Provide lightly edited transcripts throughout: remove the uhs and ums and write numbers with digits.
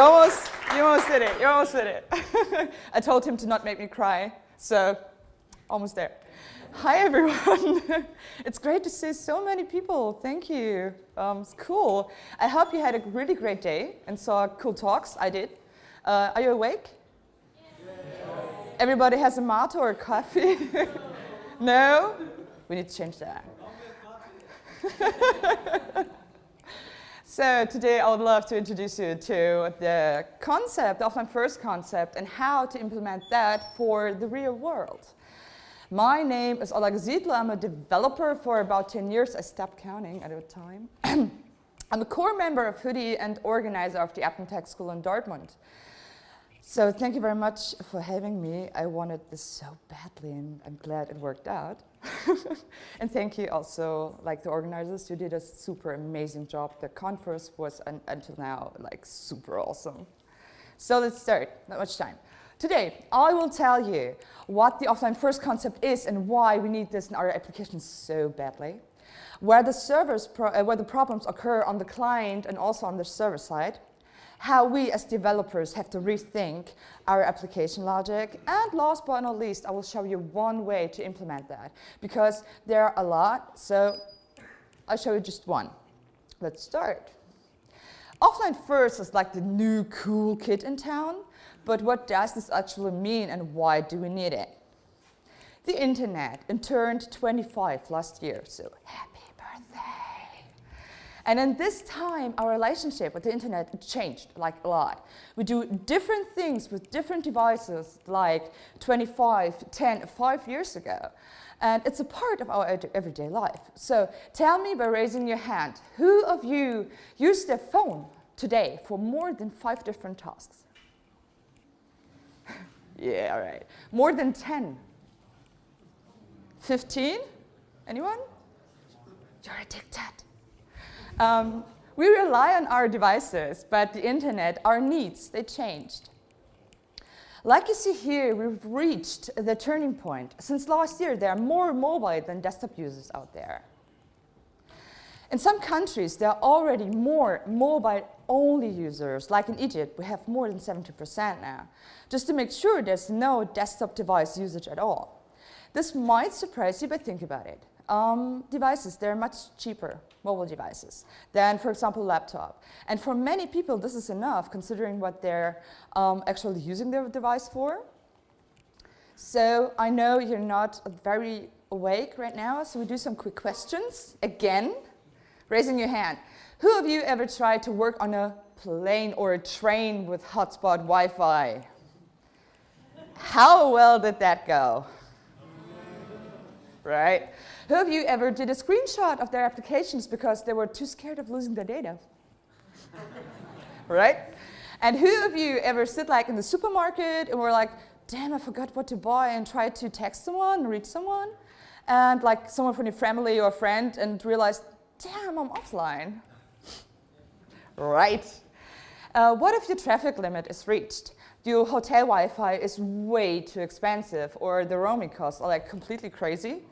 You almost did it. You almost did it. I told him to not make me cry, so almost there. Hi, everyone. It's great to see so many people. Thank you. It's cool. I hope you had a really great day and saw cool talks. I did. Are you awake? Yes. Everybody has a mate or a coffee? No? We need to change that. So today I would love to introduce you to the concept, the offline first concept, and how to implement that for the real world. My name is Gasidlo. I'm a developer for about 10 years. I stopped counting at a time. I'm a core member of Hoodie and organizer of the OpenTechSchool in Dortmund. So thank you very much for having me. I wanted this so badly, and I'm glad it worked out. And thank you also, like the organizers, you did a super amazing job. The conference was, until now, like super awesome. So let's start, not much time. Today, I will tell you what the offline first concept is and why we need this in our applications so badly, where the problems occur on the client and also on the server side, how we as developers have to rethink our application logic, and last but not least, I will show you one way to implement that, because there are a lot, so I'll show you just one. Let's start. Offline first is like the new cool kid in town, but what does this actually mean and why do we need it? The internet turned 25 last year, so happy birthday. And in this time, our relationship with the internet changed like a lot. We do different things with different devices like 25, 10, 5 years ago. And it's a part of our everyday life. So tell me by raising your hand, who of you use their phone today for more than 5 different tasks? Yeah, all right. More than 10? 15? Anyone? You're addicted. We rely on our devices, but the internet, our needs, they changed. Like you see here, we've reached the turning point. Since last year, there are more mobile than desktop users out there. In some countries, there are already more mobile-only users. Like in Egypt, we have more than 70% now, just to make sure there's no desktop device usage at all. This might surprise you, but think about it. Devices, they're much cheaper, mobile devices, than, for example, laptop. And for many people, this is enough, considering what they're actually using their device for. So I know you're not very awake right now, so we do some quick questions. Again, raising your hand. Who of you ever tried to work on a plane or a train with hotspot Wi-Fi? How well did that go? Right? Who of you ever did a screenshot of their applications because they were too scared of losing their data? Right? And who of you ever sit like in the supermarket and were like, damn, I forgot what to buy, and tried to text someone, reach someone, and like someone from your family or friend, and realized, damn, I'm offline. Right? What if your traffic limit is reached? Your hotel Wi-Fi is way too expensive, or the roaming costs are like completely crazy?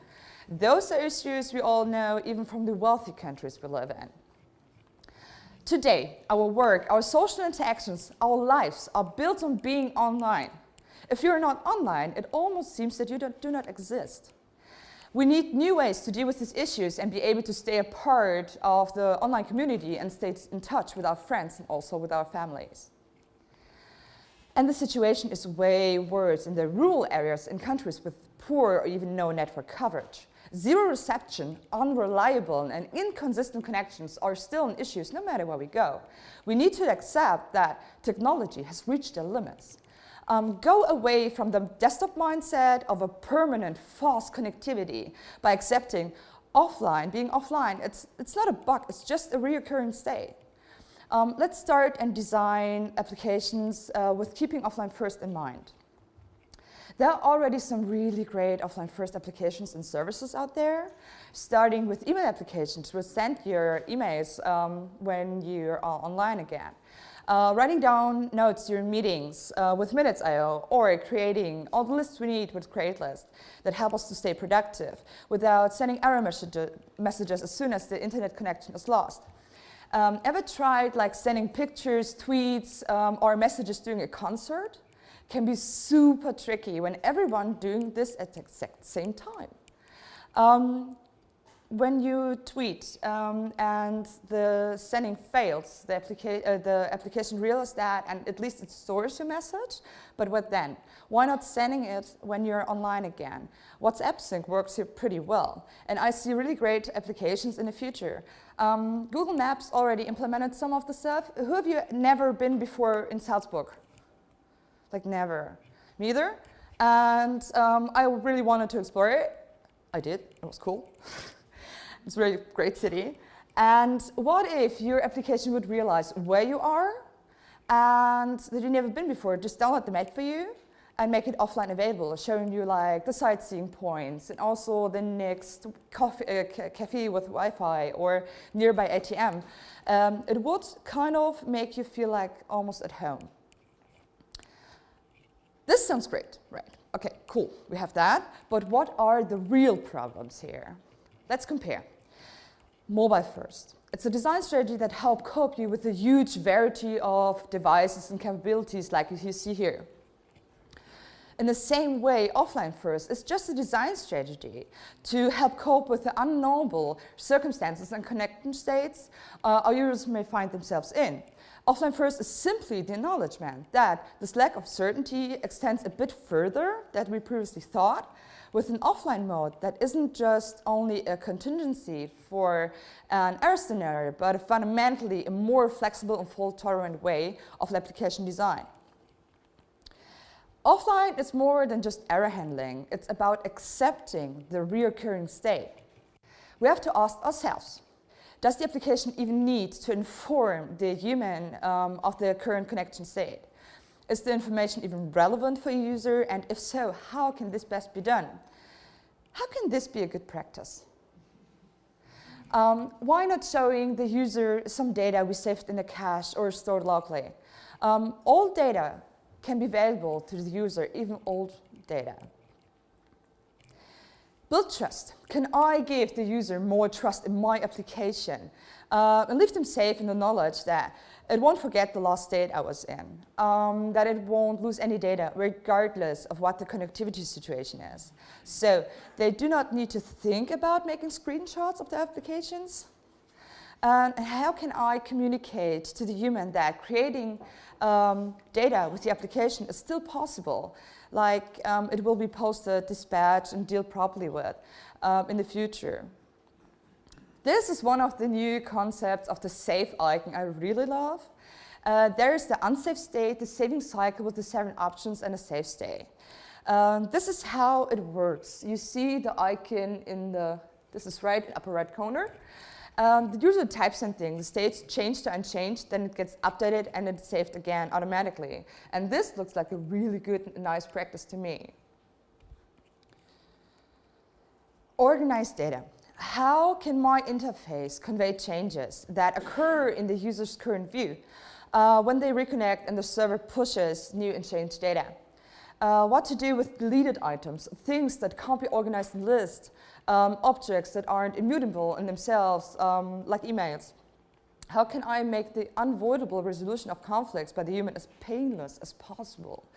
Those are issues we all know, even from the wealthy countries we live in. Today, our work, our social interactions, our lives are built on being online. If you're not online, it almost seems that you do not exist. We need new ways to deal with these issues and be able to stay a part of the online community and stay in touch with our friends and also with our families. And the situation is way worse in the rural areas in countries with poor or even no network coverage. Zero reception, unreliable, and inconsistent connections are still issues no matter where we go. We need to accept that technology has reached their limits. Go away from the desktop mindset of a permanent fast connectivity by accepting being offline. It's not a bug, it's just a recurring state. Let's start and design applications with keeping offline first in mind. There are already some really great offline first applications and services out there, starting with email applications to send your emails when you're online again. Writing down notes during meetings with Minutes.io, or creating all the lists we need with CreateList that help us to stay productive without sending error messages as soon as the internet connection is lost. Ever tried like sending pictures, tweets, or messages during a concert? Can be super tricky when everyone doing this at the exact same time. When you tweet and the sending fails, the application realizes that and at least it stores your message, but what then? Why not sending it when you're online again? WhatsApp Sync works here pretty well, and I see really great applications in the future. Google Maps already implemented some of the stuff. Who of you never been before in Salzburg? Like never. Me either. And I really wanted to explore it. I did, it was cool. It's a really great city. And what if your application would realize where you are and that you've never been before? Just download the map for you and make it offline available, showing you like the sightseeing points and also the next cafe with Wi-Fi or nearby ATM. It would kind of make you feel like almost at home. This sounds great, right? Okay, cool, we have that. But what are the real problems here? Let's compare. Mobile first. It's a design strategy that helps cope you with a huge variety of devices and capabilities like you see here. In the same way, offline first is just a design strategy to help cope with the unknowable circumstances and connection states our users may find themselves in. Offline first is simply the acknowledgement that this lack of certainty extends a bit further than we previously thought, with an offline mode that isn't just only a contingency for an error scenario, but a fundamentally a more flexible and fault-tolerant way of application design. Offline is more than just error handling. It's about accepting the reoccurring state. We have to ask ourselves, does the application even need to inform the human of the current connection state? Is the information even relevant for a user? And if so, how can this best be done? How can this be a good practice? Why not showing the user some data we saved in a cache or stored locally? All data can be available to the user, even old data. Build trust. Can I give the user more trust in my application and leave them safe in the knowledge that it won't forget the last state I was in, that it won't lose any data regardless of what the connectivity situation is. So they do not need to think about making screenshots of the applications. And how can I communicate to the human that creating data with the application is still possible? Like it will be posted, dispatched, and dealt properly with in the future. This is one of the new concepts of the save icon I really love. There is the unsafe state, the saving cycle with the 7 options, and a save state. This is how it works. You see the icon in the, this is right, upper right corner. The user types something, the state's changed to unchanged, then it gets updated and it's saved again automatically. And this looks like a really good, nice practice to me. Organize data. How can my interface convey changes that occur in the user's current view when they reconnect and the server pushes new and changed data? What to do with deleted items, things that can't be organized in lists, objects that aren't immutable in themselves, like emails. How can I make the unavoidable resolution of conflicts by the human as painless as possible,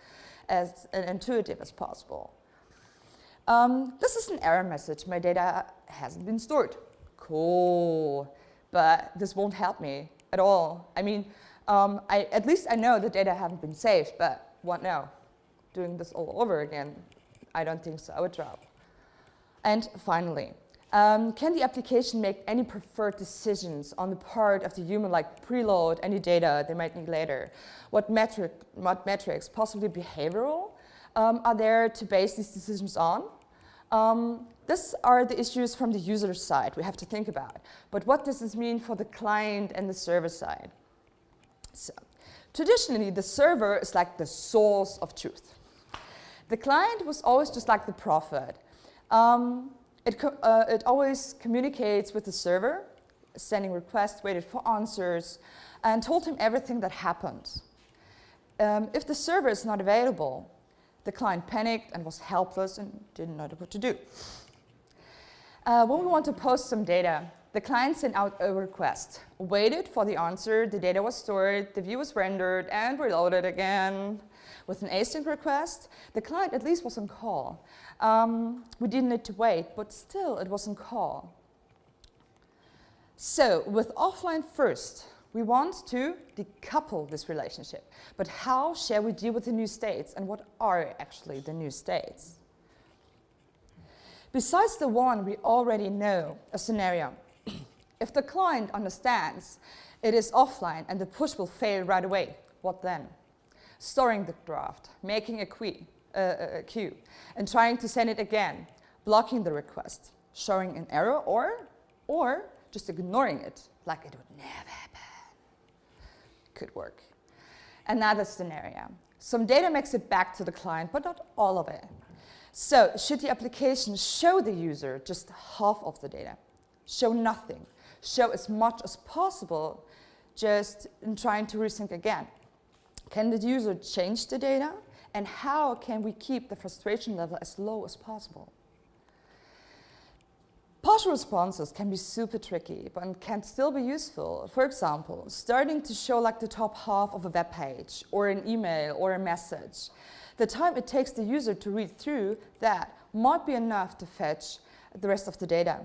as intuitive as possible? This is an error message. My data hasn't been stored. Cool, but this won't help me at all. I mean, at least I know the data haven't been saved, but what now? Doing this all over again? I don't think so. I would drop. And finally, can the application make any preferred decisions on the part of the human, like preload any data they might need later? What metrics, possibly behavioral, are there to base these decisions on? These are the issues from the user side we have to think about. But what does this mean for the client and the server side? So, traditionally, the server is like the source of truth. The client was always just like the prophet. It always communicates with the server, sending requests, waited for answers, and told him everything that happened. If the server is not available, the client panicked and was helpless and didn't know what to do. When we want to post some data, the client sent out a request, waited for the answer, the data was stored, the view was rendered, and reloaded again. With an async request, the client at least was on call. We didn't need to wait, but still it was on call. So with offline first, we want to decouple this relationship. But how shall we deal with the new states, and what are actually the new states? Besides the one we already know, a scenario, if the client understands it is offline and the push will fail right away, what then? Storing the draft, making a queue, and trying to send it again, blocking the request, showing an error, or just ignoring it like it would never happen. Could work. Another scenario. Some data makes it back to the client, but not all of it. So should the application show the user just half of the data? Show nothing. Show as much as possible, just in trying to resync again. Can the user change the data? And how can we keep the frustration level as low as possible? Partial responses can be super tricky, but can still be useful. For example, starting to show like the top half of a web page, or an email, or a message. The time it takes the user to read through that might be enough to fetch the rest of the data.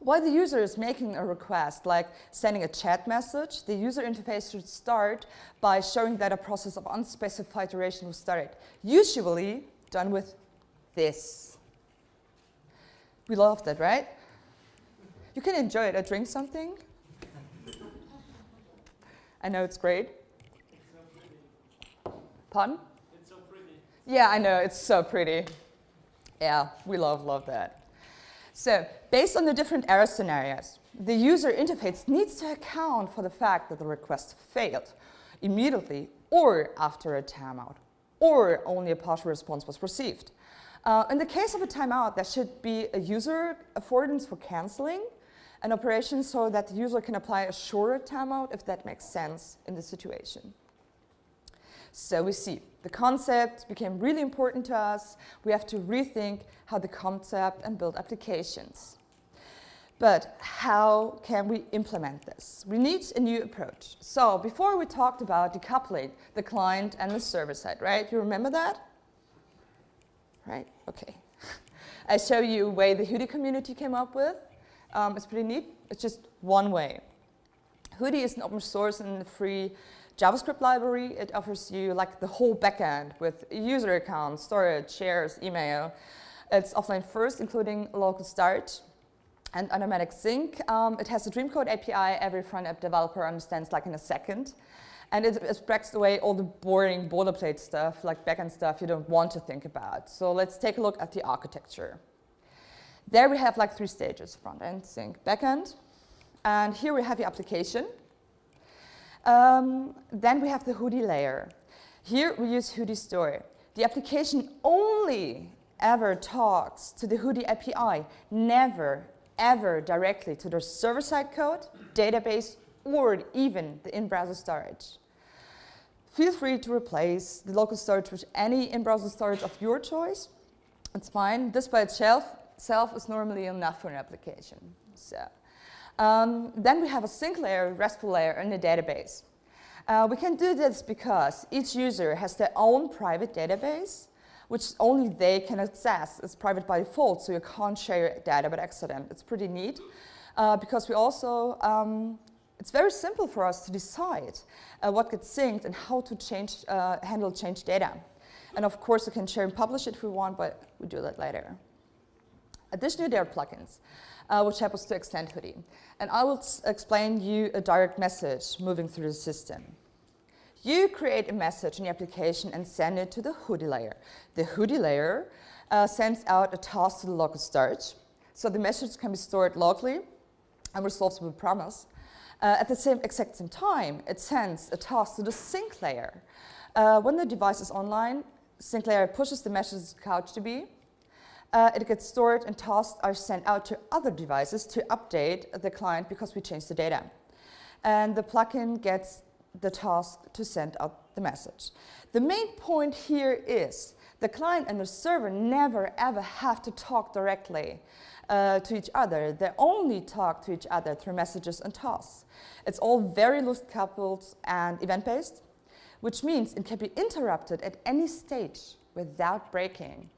While the user is making a request, like sending a chat message, the user interface should start by showing that a process of unspecified duration was started, usually done with this. We love that, right? You can enjoy it. I drink something. I know it's great. It's so pretty. Pardon? It's so pretty. Yeah, I know, it's so pretty. Yeah, we love that. So, based on the different error scenarios, the user interface needs to account for the fact that the request failed immediately or after a timeout, or only a partial response was received. In the case of a timeout, there should be a user affordance for canceling an operation so that the user can apply a shorter timeout if that makes sense in the situation. So we see the concept became really important to us. We have to rethink how the concept and build applications. But how can we implement this? We need a new approach. So before we talked about decoupling the client and the server side, right? You remember that? Right? Okay. I show you a way the Hoodie community came up with. It's pretty neat. It's just one way. Hoodie is an open source and free JavaScript library. It offers you like the whole backend with user accounts, storage, shares, email. It's offline first, including localStorage and automatic sync. It has a Dreamcode API every front-end developer understands like in a second. And it abstracts away all the boring boilerplate stuff, like backend stuff you don't want to think about. So let's take a look at the architecture. There we have like 3 stages: front-end, sync, backend. And here we have the application. Then we have the Hoodie layer. Here we use Hoodie Store. The application only ever talks to the Hoodie API, never, ever directly to the server-side code, database, or even the in-browser storage. Feel free to replace the local storage with any in-browser storage of your choice. It's fine. This by itself is normally enough for an application. So, then we have a sync layer, RESTful layer, and a database. We can do this because each user has their own private database, which only they can access. It's private by default, so you can't share data by accident. It's pretty neat because we also it's very simple for us to decide what gets synced and how to handle change data. And of course, you can share and publish it if we want, but we'll do that later. Additionally, there are plugins, which help us to extend Hoodie. And I will explain you a direct message moving through the system. You create a message in the application and send it to the Hoodie layer. The Hoodie layer sends out a task to the local storage, so the message can be stored locally and resolves with a promise. At the exact same time, it sends a task to the sync layer. When the device is online, sync layer pushes the message to PouchDB. It gets stored and tasks are sent out to other devices to update the client because we changed the data. And the plugin gets the task to send out the message. The main point here is the client and the server never ever have to talk directly to each other. They only talk to each other through messages and tasks. It's all very loose coupled and event-based, which means it can be interrupted at any stage without breaking.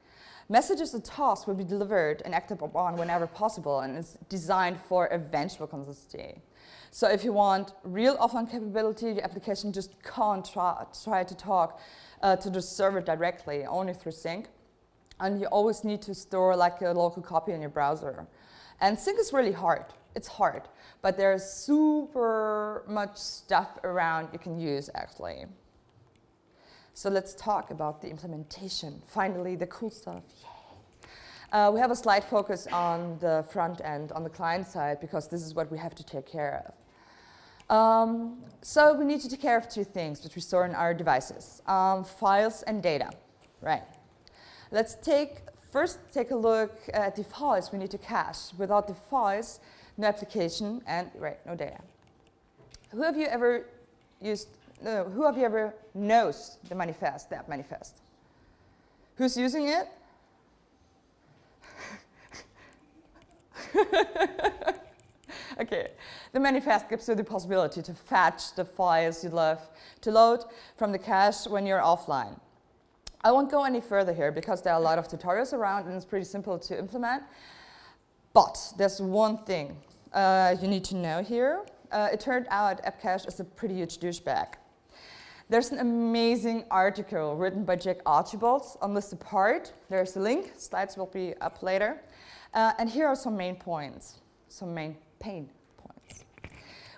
Messages and tasks will be delivered and acted upon whenever possible, and it's designed for eventual consistency. So if you want real offline capability, your application just can't try to talk to the server directly, only through sync. And you always need to store like a local copy in your browser. And sync is really hard. It's hard, but there's super much stuff around you can use actually. So let's talk about the implementation. Finally, the cool stuff. Yay. We have a slight focus on the front end, on the client side, because this is what we have to take care of. So we need to take care of two things which we store in our devices, files and data. Right. Let's first take a look at the files we need to cache. Without the files, no application and no data. Who of you ever knows the manifest, the app manifest? Who's using it? Okay, the manifest gives you the possibility to fetch the files you love to load from the cache when you're offline. I won't go any further here because there are a lot of tutorials around and it's pretty simple to implement. But there's one thing you need to know here. It turned out appcache is a pretty huge douchebag. There's an amazing article written by Jack Archibald on this part. There's a link, slides will be up later. And here are some main points, some main pain points.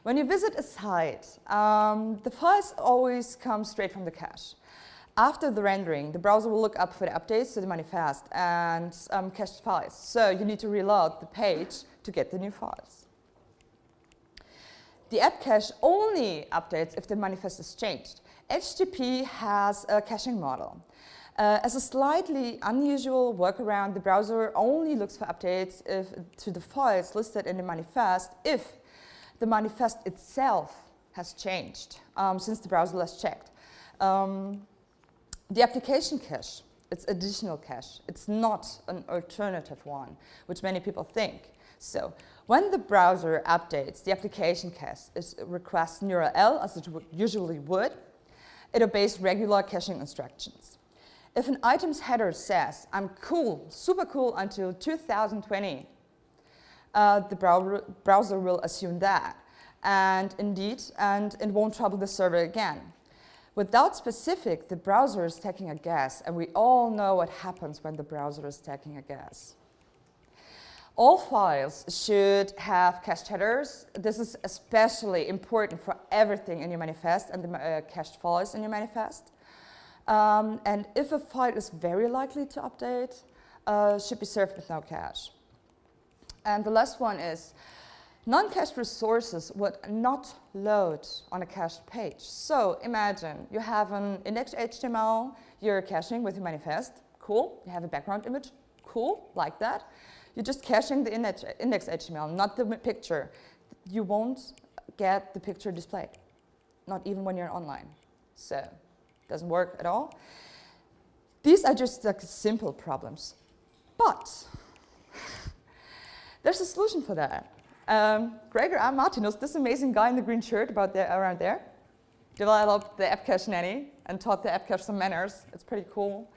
When you visit a site, the files always come straight from the cache. After the rendering, the browser will look up for the updates to the manifest and cached files. So you need to reload the page to get the new files. The app cache only updates if the manifest is changed. HTTP has a caching model. As a slightly unusual workaround, the browser only looks for updates to the files listed in the manifest if the manifest itself has changed since the browser last checked. The application cache, it's additional cache. It's not an alternative one, which many people think. So when the browser updates the application cache, it requests an URL as it usually would. It obeys regular caching instructions. If an item's header says, I'm cool, super cool until 2020, the browser will assume that. And indeed, it won't trouble the server again. Without specific, the browser is taking a guess, and we all know what happens when the browser is taking a guess. All files should have cached headers. This is especially important for everything in your manifest and the cached files in your manifest. And if a file is very likely to update, should be served with no cache. And the last one is, non-cached resources would not load on a cached page. So imagine you have an index HTML, you're caching with your manifest, cool. You have a background image, cool, like that. You're just caching the index HTML, not the picture. You won't get the picture displayed, not even when you're online. So it doesn't work at all. These are just like simple problems. But there's a solution for that. Gregor R. Martinus, this amazing guy in the green shirt around there, developed the appcache nanny and taught the appcache some manners. It's pretty cool.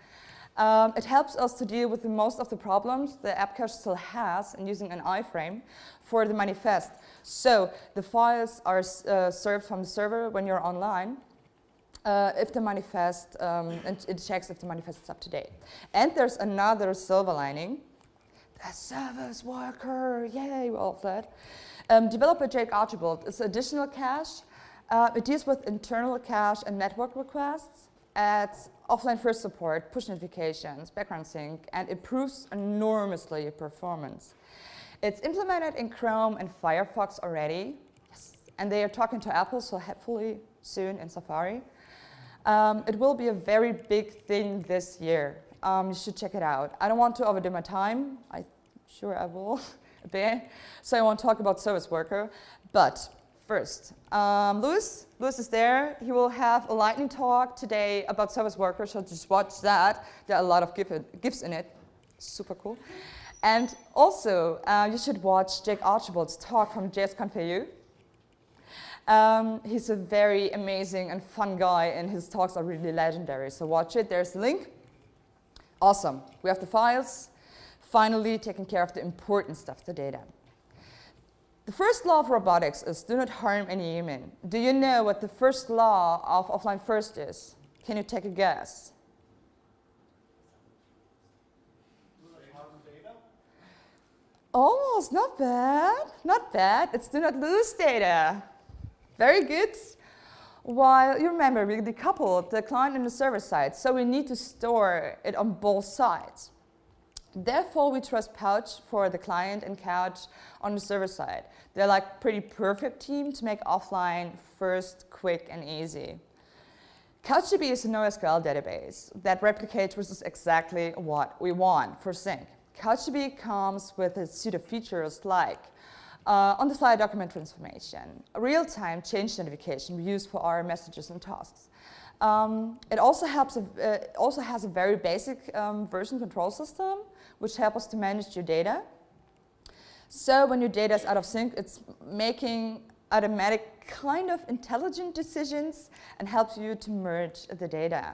It helps us to deal with most of the problems the appcache still has in using an iframe for the manifest. So the files are served from the server when you're online. If the manifest, and it checks if the manifest is up to date. And there's another silver lining. The service worker, yay, all of that. Developer Jake Archibald is additional cache. It deals with internal cache and network requests, adds offline first support, push notifications, background sync, and improves enormously performance. It's implemented in Chrome and Firefox already. Yes. And they are talking to Apple, so hopefully soon in Safari. It will be a very big thing this year. You should check it out. I don't want to overdo my time. I'm sure I will a bit. So I won't talk about service worker. But first. Louis is there. He will have a lightning talk today about service workers, so just watch that. There are a lot of GIFs in it. Super cool. And also, you should watch Jake Archibald's talk from JSConf.eu. He's a very amazing and fun guy, and his talks are really legendary. So watch it. There's the link. Awesome. We have the files. Finally, taking care of the important stuff, the data. The first law of robotics is do not harm any human. Do you know what the first law of offline first is? Can you take a guess? Almost, not bad, not bad. It's do not lose data. Very good. While you remember, we decoupled the client and the server side, so we need to store it on both sides. Therefore, we trust Pouch for the client and Couch on the server side. They're like pretty perfect team to make offline first quick and easy. CouchDB is a NoSQL database that replicates, which is exactly what we want for sync. CouchDB comes with a suite of features like on-the-fly document transformation, real-time change notification we use for our messages and tasks. It also has a very basic version control system, which helps us to manage your data. So when your data is out of sync, it's making automatic kind of intelligent decisions and helps you to merge the data.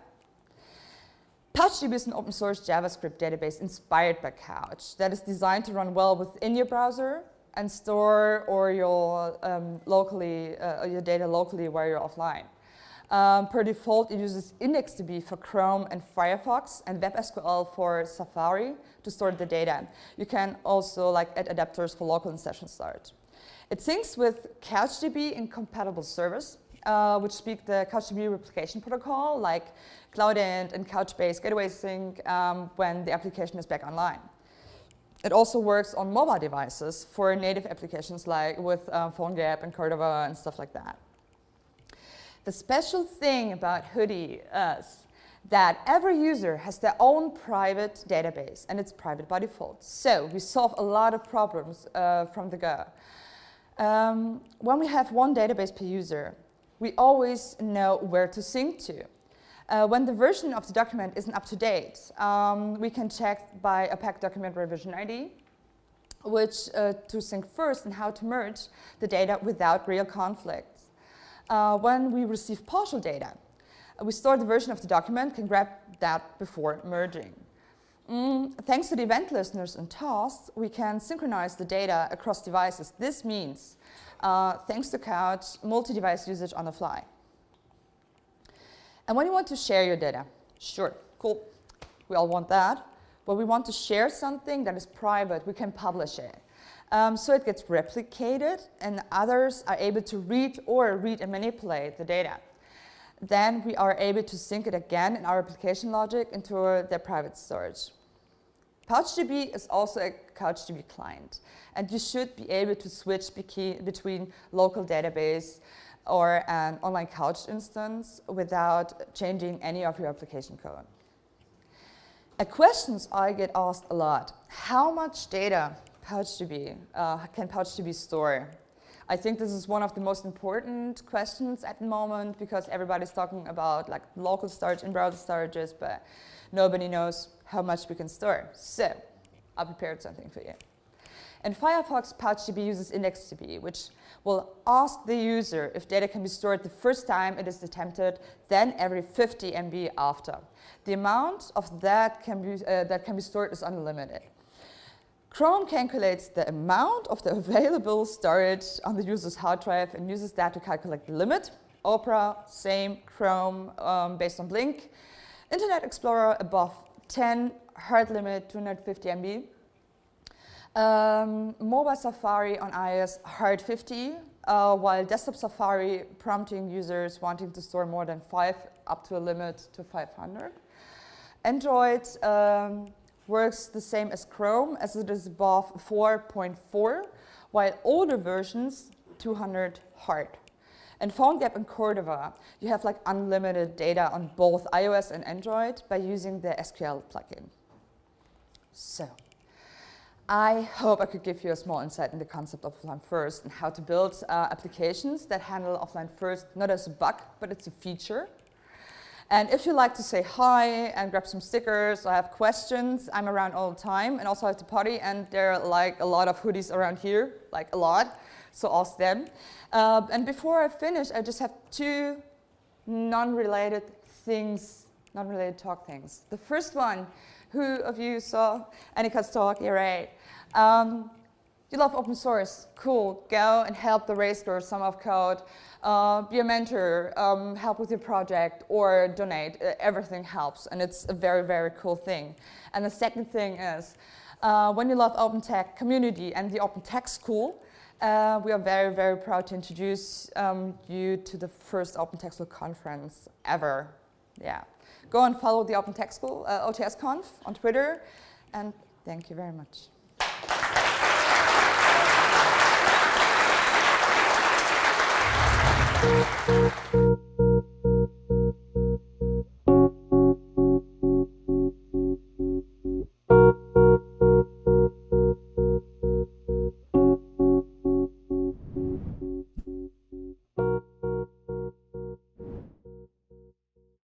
PouchDB is an open source JavaScript database inspired by Couch that is designed to run well within your browser and store your data locally while you're offline. Per default, it uses IndexedDB for Chrome and Firefox and WebSQL for Safari to store the data. You can also add adapters for local and session storage. It syncs with CouchDB in compatible servers, which speak the CouchDB replication protocol, like Cloudend and Couchbase gateway sync when the application is back online. It also works on mobile devices for native applications like with PhoneGap and Cordova and stuff like that. The special thing about Hoodie is that every user has their own private database, and it's private by default. So we solve a lot of problems from the go. When we have one database per user, we always know where to sync to. When the version of the document isn't up to date, we can check by appcache document revision ID, which to sync first and how to merge the data without real conflicts. When we receive partial data, we store the version of the document, can grab that before merging. Thanks to the event listeners and tasks, we can synchronize the data across devices. This means, thanks to Couch, multi-device usage on the fly. And when you want to share your data, sure, cool, we all want that. When we want to share something that is private, we can publish it. So it gets replicated and others are able to read and manipulate the data. Then we are able to sync it again in our application logic into their private storage. PouchDB is also a CouchDB client, and you should be able to switch between local database or an online Couch instance without changing any of your application code. A question I get asked a lot: how much data can PouchDB store? I think this is one of the most important questions at the moment because everybody's talking about local storage and browser storages, but nobody knows how much we can store. So I prepared something for you. In Firefox, PouchDB uses IndexedDB, which will ask the user if data can be stored the first time it is attempted, then every 50 MB after. The amount of that can be stored is unlimited. Chrome calculates the amount of the available storage on the user's hard drive and uses that to calculate the limit. Opera, same. Chrome, based on Blink. Internet Explorer above 10, hard limit 250 MB. Mobile Safari on iOS, hard 50, while desktop Safari prompting users wanting to store more than 5 up to a limit to 500. Android works the same as Chrome, as it is above 4.4, while older versions 200 hard. And PhoneGap and Cordova, you have unlimited data on both iOS and Android by using the SQL plugin. So, I hope I could give you a small insight in the concept of offline first and how to build applications that handle offline first, not as a bug, but it's a feature. And if you like to say hi and grab some stickers or have questions, I'm around all the time, and also at the party, and there are like a lot of hoodies around here, like a lot, so ask them. And before I finish, I just have two non-related talk things. The first one, who of you saw Annika's talk? Yeah, right. You love open source, cool, go and help the race or some of code, be a mentor, help with your project, or donate. Everything helps, and it's a very, very cool thing. And the second thing is, when you love open tech community and the OpenTechSchool, we are very, very proud to introduce you to the first OpenTechSchool conference ever. Yeah. Go and follow the OpenTechSchool, OTSConf on Twitter, and thank you very much.